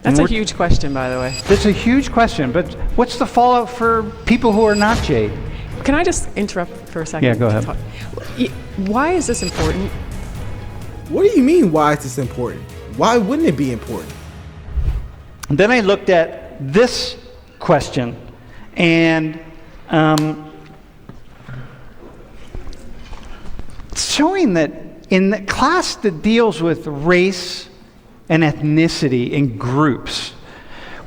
That's a huge question, by the way. It's a huge question, but what's the fallout for people who are not Jade? Can I just interrupt for a second? Yeah, go ahead. Why is this important? What do you mean, why is this important? Why wouldn't it be important? Then I looked at this question, and it's showing that in the class that deals with race and ethnicity in groups,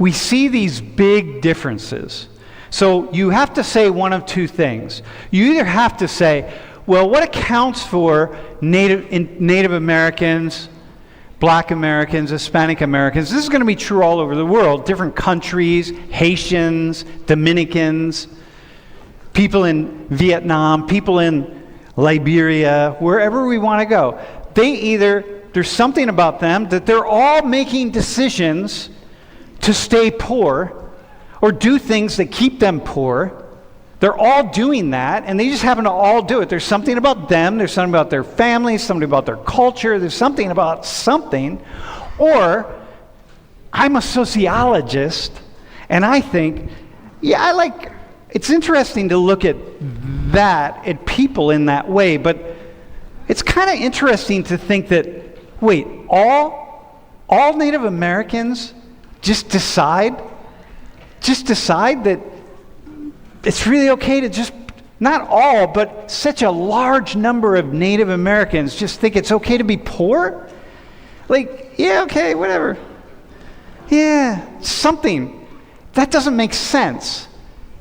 we see these big differences. So you have to say one of two things. You either have to say, well, what accounts for Native Americans, Black Americans, Hispanic Americans? This is going to be true all over the world. Different countries, Haitians, Dominicans, people in Vietnam, people in Liberia, wherever we want to go. There's something about them that they're all making decisions to stay poor or do things that keep them poor. They're all doing that, and they just happen to all do it. There's something about them, there's something about their families, something about their culture, there's something about something. Or I'm a sociologist, and I think, it's interesting to look at people in that way, but it's kind of interesting to think that, wait, all Native Americans just decide that it's really okay to just, not all, but such a large number of Native Americans just think it's okay to be poor? Like, yeah, okay, whatever. Yeah, something. That doesn't make sense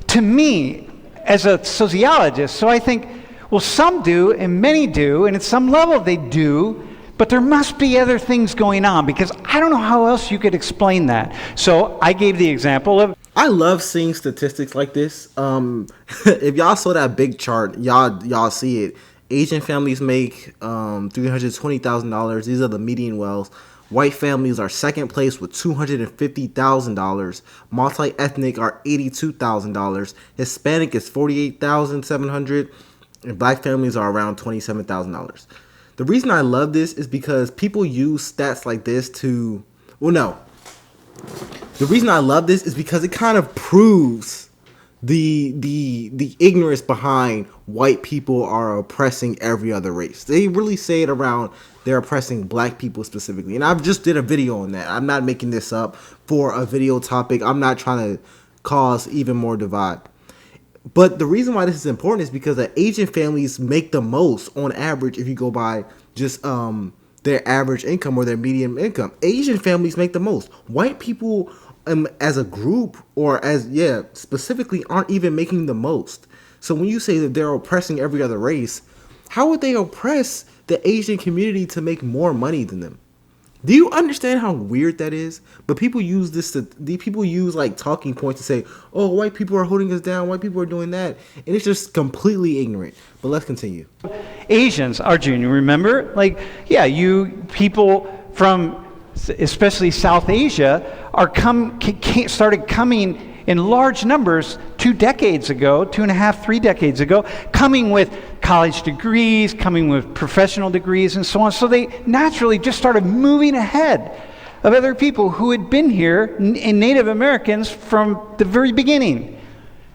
to me as a sociologist. So I think, well, some do, and many do, and at some level they do, but there must be other things going on, because I don't know how else you could explain that. So I gave the example of... I love seeing statistics like this. If y'all saw that big chart, y'all see it. Asian families make $320,000. These are the median wealth. White families are second place with $250,000. Multi-ethnic are $82,000. Hispanic is $48,700, and Black families are around $27,000. The reason I love this is because people use stats like this to, the reason I love this is because it kind of proves the ignorance behind white people are oppressing every other race. They really say it around they're oppressing Black people specifically. And I've just did a video on that. I'm not making this up for a video topic. I'm not trying to cause even more divide. But the reason why this is important is because the Asian families make the most on average if you go by just their average income or their median income. Asian families make the most. White people as a group or specifically aren't even making the most. So when you say that they're oppressing every other race, how would they oppress the Asian community to make more money than them? Do you understand how weird that is? But people use like talking points to say, oh, white people are holding us down, white people are doing that. And it's just completely ignorant. But let's continue. Asians, Arjun, you remember? You people from especially South Asia started coming in large numbers 2 decades ago, 2.5, 3 decades ago, coming with college degrees, coming with professional degrees, and so on. So they naturally just started moving ahead of other people who had been here, and Native Americans, from the very beginning.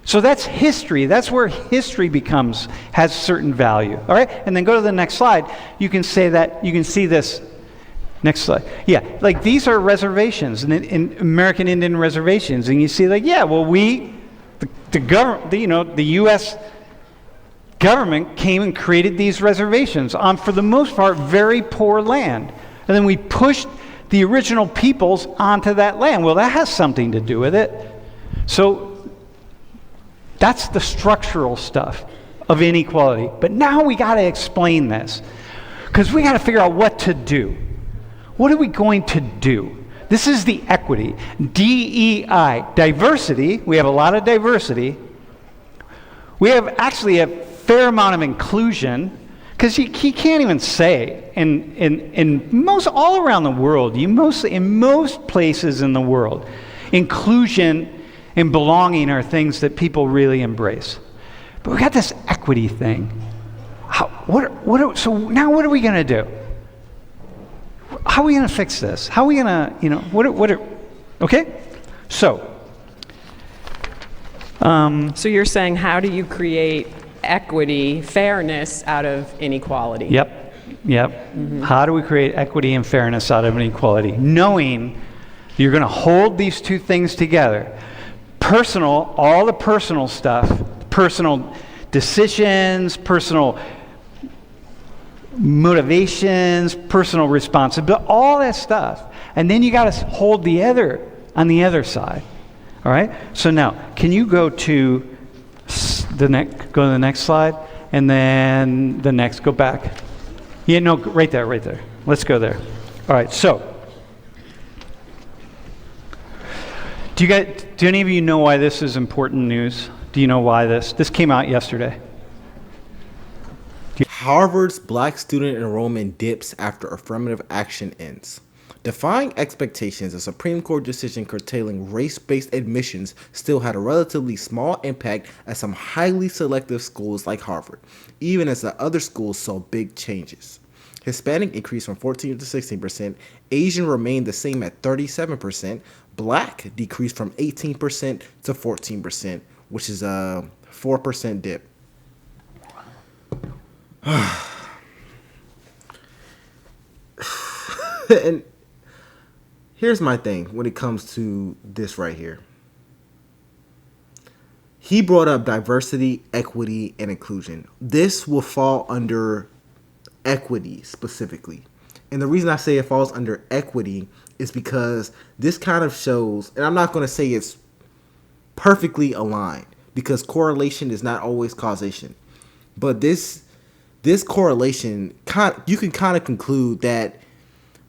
So that's history. That's where history has certain value. All right? And then go to the next slide. You can see this. Next slide. Yeah, these are reservations, in American Indian reservations, and you see, the government, the U.S. government came and created these reservations on, for the most part, very poor land, and then we pushed the original peoples onto that land. Well, that has something to do with it. So that's the structural stuff of inequality. But now we got to explain this, because we got to figure out what to do. What are we going to do? This is the equity. DEI, diversity. We have a lot of diversity. We have actually a fair amount of inclusion, because you can't even say in most all around the world, in most places in the world, inclusion and belonging are things that people really embrace. But we got this equity thing. So now what are we going to do? How are we going to fix this? How are we going to, Okay? So, So you're saying, how do you create equity, fairness out of inequality? Yep. How do we create equity and fairness out of inequality? Knowing you're going to hold these two things together. Personal, all the personal stuff, personal decisions, personal motivations, personal responsibility, all that stuff. And then you got to hold the other on the other side. All right? So now, can you go to the next slide, and then the next, go back. Yeah, no, right there. Let's go there. All right, so do any of you know why this is important news? Do you know why this came out yesterday? Harvard's black student enrollment dips after affirmative action ends. Defying expectations, a Supreme Court decision curtailing race-based admissions still had a relatively small impact at some highly selective schools like Harvard, even as the other schools saw big changes. Hispanic increased from 14% to 16%, Asian remained the same at 37%, Black decreased from 18% to 14%, which is a 4% dip. And here's my thing when it comes to this right here. He brought up diversity, equity, and inclusion. This will fall under equity specifically. And the reason I say it falls under equity is because this kind of shows, and I'm not going to say it's perfectly aligned because correlation is not always causation. But this correlation, you can kind of conclude that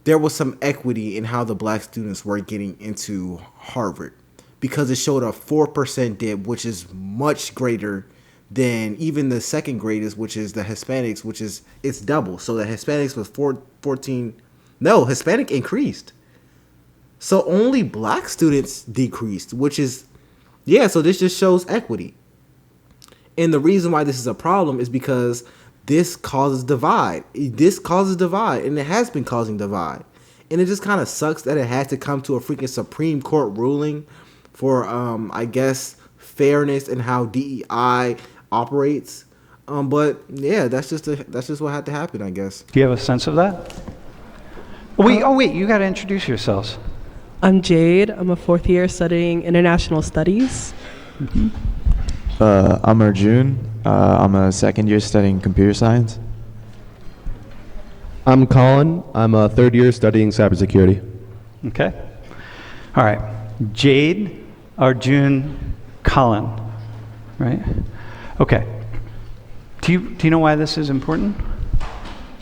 there was some equity in how the black students were getting into Harvard because it showed a 4% dip, which is much greater than even the second greatest, which is the Hispanics, which is, it's double. So the Hispanics was 14. No, Hispanic increased. So only black students decreased, which is, yeah, so this just shows equity. And the reason why this is a problem is because this causes divide. This causes divide, and it has been causing divide. And it just kind of sucks that it had to come to a freaking Supreme Court ruling for, I guess, fairness and how DEI operates. But yeah, that's just what had to happen, I guess. Do you have a sense of that? Wait, you got to introduce yourselves. I'm Jade. I'm a fourth year studying international studies. Mm-hmm. I'm Arjun. I'm a second year studying computer science. I'm Colin. I'm a third year studying cybersecurity. Okay. All right. Jade, Arjun, Colin. Right? Okay. Do you know why this is important?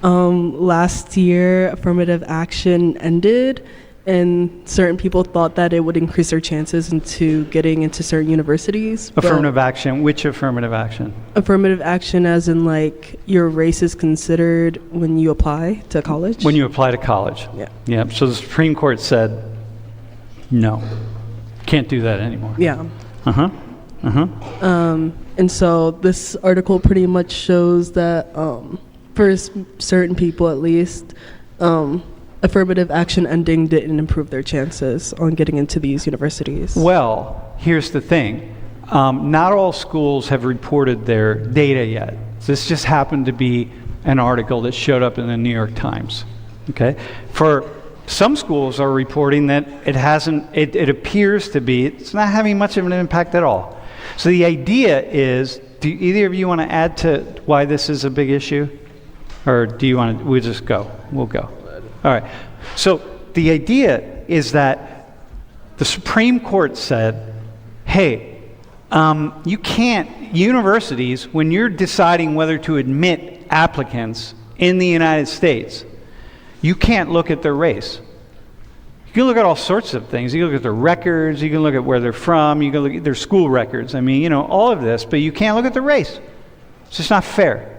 Last year, affirmative action ended, and certain people thought that it would increase their chances into getting into certain universities. Affirmative action. Which affirmative action? Affirmative action as in like your race is considered when you apply to college? When you apply to college. Yeah. Yeah. So the Supreme Court said, no, can't do that anymore. Yeah. Uh-huh. Uh-huh. And so this article pretty much shows that for certain people at least, affirmative action ending didn't improve their chances on getting into these universities. Well, here's the thing. Not all schools have reported their data yet. This just happened to be an article that showed up in the New York Times. Okay? For some schools are reporting that it appears to be, it's not having much of an impact at all. So the idea is, do either of you want to add to why this is a big issue? Or do you want to, we'll just go? We'll go. All right. So the idea is that the Supreme Court said, hey, you can't, universities, when you're deciding whether to admit applicants in the United States, you can't look at their race. You can look at all sorts of things. You can look at their records, you can look at where they're from, you can look at their school records. I mean, all of this, but you can't look at the race. It's just not fair.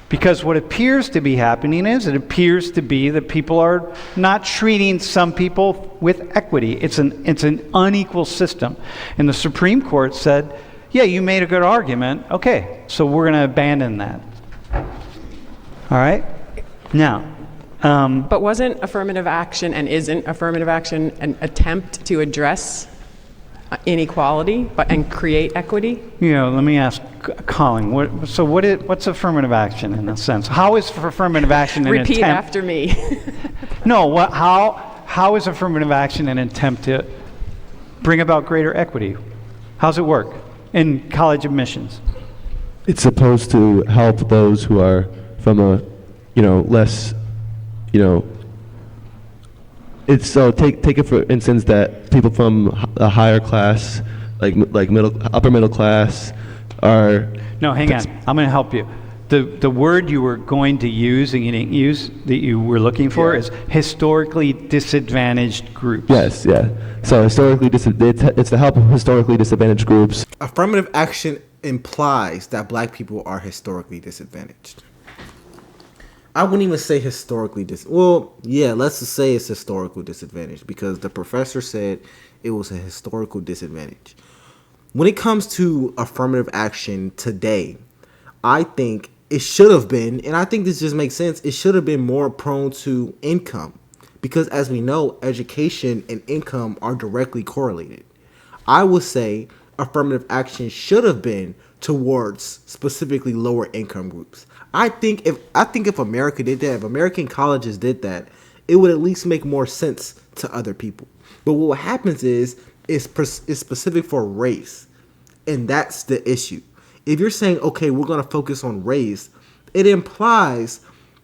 Because what appears to be happening is, it appears to be that people are not treating some people with equity. It's an unequal system. And the Supreme Court said, yeah, you made a good argument. Okay, so we're going to abandon that. All right? Now, But wasn't affirmative action and isn't affirmative action an attempt to address inequality and create equity? Let me ask Colin. What's affirmative action in a sense? How is affirmative action an Repeat attempt? after me. No. How is affirmative action an attempt to bring about greater equity? How's it work in college admissions? It's supposed to help those who are from a, less, it's so take it for instance that people from a higher class, like upper middle class, are. No, hang on. I'm going to help you. The word you were going to use and you didn't use that you were looking for is historically disadvantaged groups. Yes, yeah. So historically, it's to help historically disadvantaged groups. Affirmative action implies that black people are historically disadvantaged. I wouldn't even say historically let's just say it's historical disadvantage because the professor said it was a historical disadvantage. When it comes to affirmative action today, I think it should have been, and I think this just makes sense, it should have been more prone to income because as we know, education and income are directly correlated. I would say affirmative action should have been towards specifically lower income groups. I think if America did that, if American colleges did that, it would at least make more sense to other people. But what happens is it's specific for race, and that's the issue. If you're saying, okay, we're going to focus on race, it implies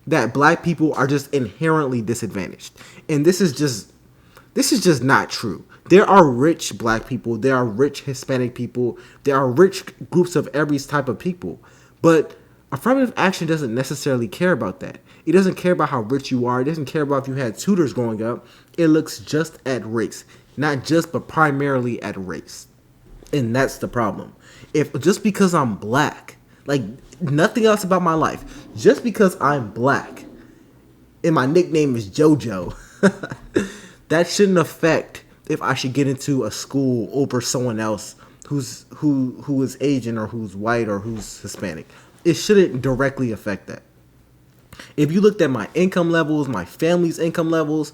that black people are just inherently disadvantaged. And this is just not true. There are rich black people, there are rich Hispanic people, there are rich groups of every type of people. But affirmative action doesn't necessarily care about that. It doesn't care about how rich you are. It doesn't care about if you had tutors growing up. It looks just at race. Not just, but primarily at race. And that's the problem. If just because I'm black, like nothing else about my life, just because I'm black and my nickname is Jojo, that shouldn't affect if I should get into a school over someone else who is Asian or who's white or who's Hispanic. It shouldn't directly affect that. If you looked at my income levels, my family's income levels,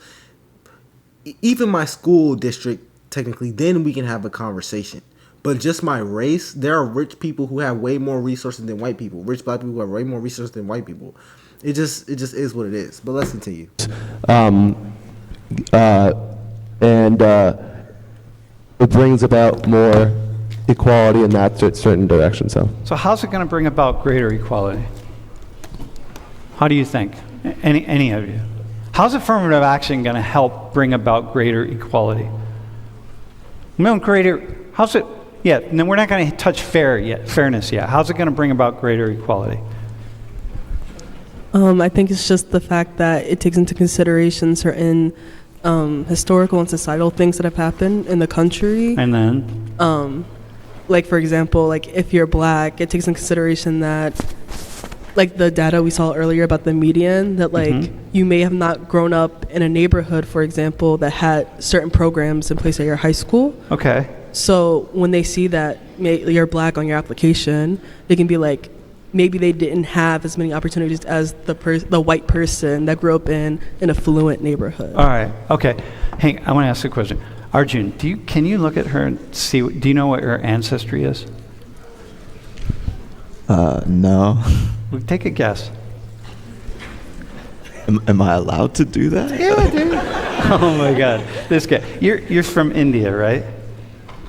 even my school district, technically, then we can have a conversation. But just my race, there are rich people who have way more resources than white people. Rich black people who have way more resources than white people. It just is what it is. But let's continue. It brings about more equality in that certain direction. So how's it going to bring about greater equality? How do you think? Any of you? How's affirmative action going to help bring about greater equality? How's it? Yeah, no, we're not going to touch fairness yet. How's it going to bring about greater equality? I think it's just the fact that it takes into consideration certain historical and societal things that have happened in the country. And then? Like, for example, like if you're black, it takes into consideration that, like the data we saw earlier about the median, that like you may have not grown up in a neighborhood, for example, that had certain programs in place at your high school. Okay. So when they see that you're black on your application, they can be like, maybe they didn't have as many opportunities as the white person that grew up in an affluent neighborhood. All right. Okay. Hey, I want to ask you a question. Arjun, can you look at her and see? Do you know what her ancestry is? No. Well, take a guess. Am I allowed to do that? Yeah, dude. Oh my God, this guy. You're from India, right?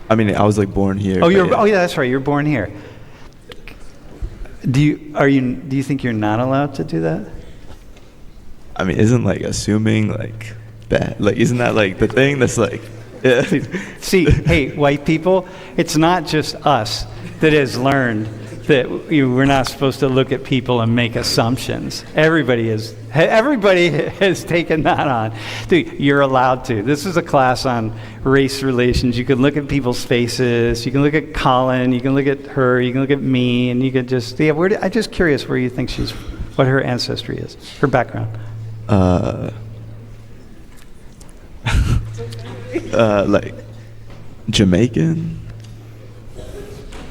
I mean, I was like born here. Oh, yeah, that's right. You're born here. Do you think you're not allowed to do that? I mean, isn't like assuming like that? Like, isn't that like the thing that's like? Yeah. See, hey, white people, it's not just us that has learned that we're not supposed to look at people and make assumptions. Everybody has taken that on. Dude, you're allowed to. This is a class on race relations. You can look at people's faces. You can look at Colin. You can look at her. You can look at me. And you can just, I'm just curious where you think what her ancestry is, her background. Like Jamaican?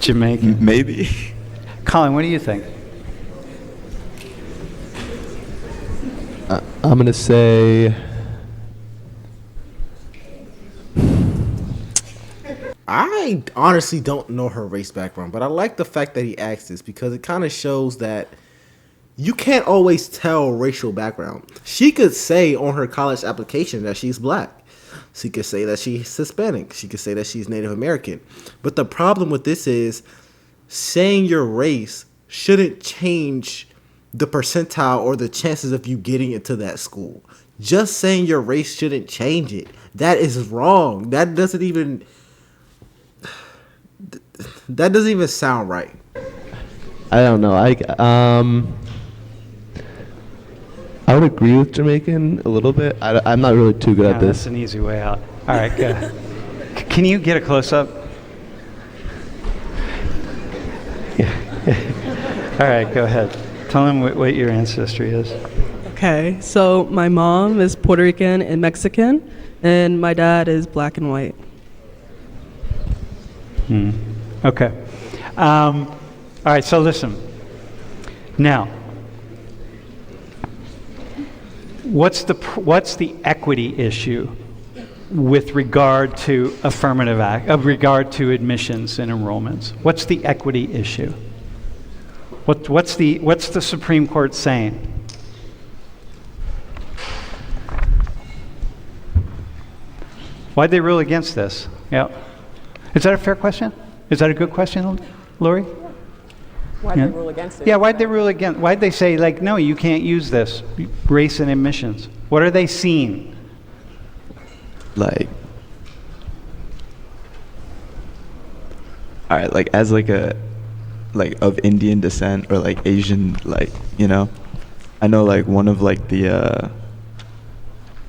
Maybe. Colin, what do you think? I'm gonna say. I honestly don't know her race background, but I like the fact that he asked this because it kind of shows that you can't always tell racial background. She could say on her college application that she's black. She could say that she's Hispanic. She could say that she's Native American. But the problem with this is saying your race shouldn't change the percentile or the chances of you getting into that school. Just saying your race shouldn't change it. That is wrong. That doesn't even sound right. I don't know. I would agree with Jamaican a little bit. I'm not really too good at That's this. an easy way out. All right, good. Can you get a close-up? Yeah. All right, go ahead. Tell them what your ancestry is. Okay, so my mom is Puerto Rican and Mexican, and my dad is black and white. Okay. All right, so listen. Now, what's the equity issue with regard to regard to admissions and enrollments? What's the equity issue? What's the Supreme Court saying? Why'd they rule against this? Yeah. Is that a fair question? Is that a good question, Lori? Why did they rule against it? Yeah, why'd they rule against? Why'd they say, like, no, you can't use this, race and admissions? What are they seeing? Like, all right, like as like a like of Indian descent or like Asian, like, you know, I know like one of like the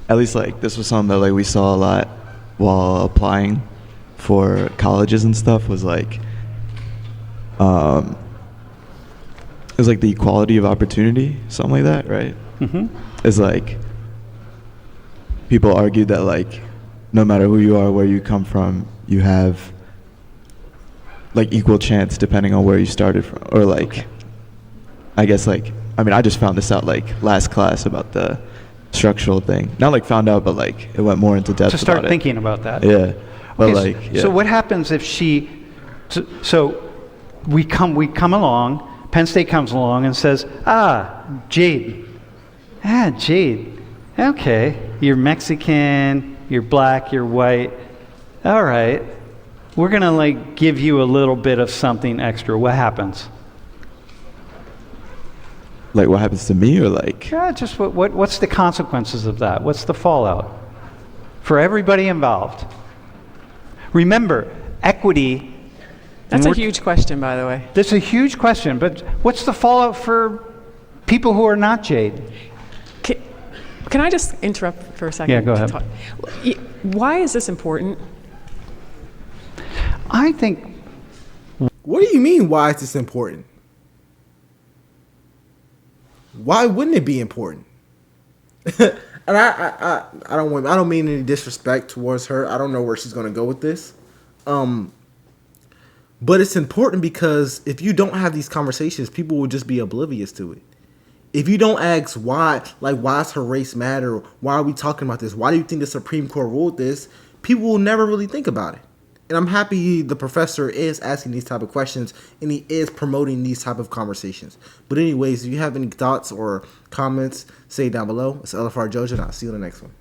at least like this was something that like we saw a lot while applying for colleges and stuff was like it was like the equality of opportunity, something like that, right? Mm-hmm. It's like people argued that like no matter who you are, where you come from, you have like equal chance depending on where you started from, or like I guess like I mean I just found this out like last class about the structural thing. Not like found out, but like it went more into depth. To start about thinking about that. Yeah, but Okay, like yeah. So what happens if so we come along, Penn State comes along and says, Jade, okay, you're Mexican, you're black, you're white, all right, we're gonna like give you a little bit of something extra. What happens? Like what happens to me, or like Yeah, just what's the consequences of that? What's the fallout for everybody involved? Remember, equity. That's a huge question, by the way. That's a huge question, but what's the fallout for people who are not Jade? Can I just interrupt for a second? Yeah, go ahead. Why is this important? I think. What do you mean? Why is this important? Why wouldn't it be important? And I don't mean any disrespect towards her. I don't know where she's gonna go with this. But it's important because if you don't have these conversations, people will just be oblivious to it. If you don't ask why, like why does her race matter? Why are we talking about this? Why do you think the Supreme Court ruled this? People will never really think about it. And I'm happy the professor is asking these type of questions and he is promoting these type of conversations. But anyways, if you have any thoughts or comments, say it down below. It's LFR Jojo and I'll see you in the next one.